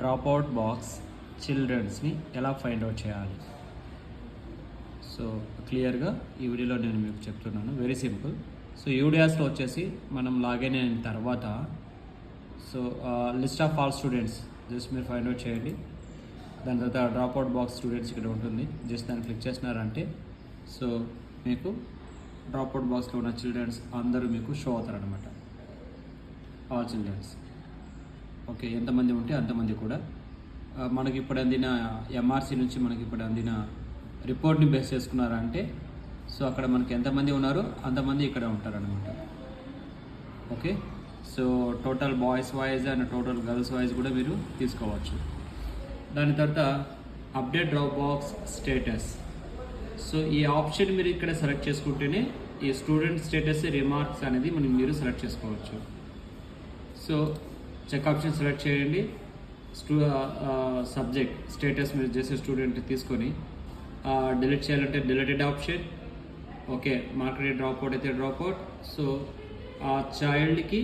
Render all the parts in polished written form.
Drop out box చిల్డ్రన్స్ని ఎలా find out చేయాలి. So క్లియర్గా ఈ వీడియోలో నేను మీకు చెప్తున్నాను. Very simple. సో యూడియాస్లో వచ్చేసి మనం లాగిన్ అయిన తర్వాత so list of all students just మీరు ఫైండ్ అవుట్ చేయండి. దాని తర్వాత డ్రాప్ అవుట్ బాక్స్ స్టూడెంట్స్ ఇక్కడ ఉంటుంది. జస్ట్ దాన్ని క్లిక్ చేసినారంటే సో మీకు డ్రాప్ అవుట్ బాక్స్లో ఉన్న చిల్డ్రన్స్ అందరూ మీకు షో అవుతారనమాట. ఆల్ చిల్డ్రన్స్ ఓకే, ఎంతమంది ఉంటే అంతమంది కూడా మనకి ఇప్పుడు అందిన ఎంఆర్సీ నుంచి మనకి ఇప్పుడు అందిన రిపోర్ట్ని బేస్ చేసుకున్నారంటే సో అక్కడ మనకి ఎంతమంది ఉన్నారో అంతమంది ఇక్కడ ఉంటారనమాట. Okay, so total boys wise and total girls wise కూడా మీరు తీసుకోవచ్చు. దాని తర్వాత update drop box status. So ఈ ఆప్షన్ మీరు ఇక్కడ సెలెక్ట్ చేసుకుంటేనే ఈ స్టూడెంట్ స్టేటస్ రిమార్క్స్ అనేది మీరు సెలెక్ట్ చేసుకోవచ్చు. సో చెక్ ఆప్షన్ సెలెక్ట్ చేయండి. సబ్జెక్ట్ స్టేటస్ మీరు చేసే స్టూడెంట్ తీసుకొని డిలీట్ చేయాలంటే deleted option. Okay, market drop out అయితే డ్రాప్ అవుట్. సో ఆ చైల్డ్కి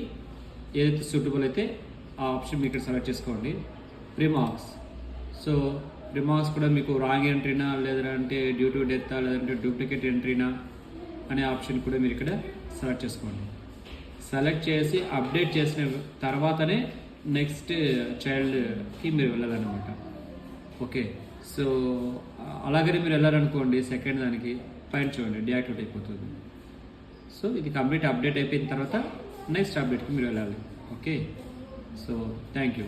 ఏదైతే సూటబుల్ అయితే ఆ ఆప్షన్ మీరు ఇక్కడ సెలెక్ట్ చేసుకోండి. రిమార్క్స్. సో రిమార్క్స్ కూడా మీకు రాంగ్ ఎంట్రీనా లేదంటే డ్యూ టు డెత్ లేదంటే డూప్లికేట్ ఎంట్రీనా అనే ఆప్షన్ కూడా మీరు ఇక్కడ సెలెక్ట్ చేసుకోండి. సెలెక్ట్ చేసి అప్డేట్ చేసిన తర్వాతనే నెక్స్ట్ చైల్డ్కి మీరు వెళ్ళాలన్నమాట. ఓకే, సో అలాగనే మీరు వెళ్ళాలనుకోండి సెకండ్ దానికి పైన చూడండి డియాక్టివేట్ అయిపోతుంది. సో ఇది కంప్లీట్ అప్డేట్ అయిపోయిన తర్వాత నెక్స్ట్ అప్డేట్కి మీరు వెళ్ళాలి. Okay, so thank you.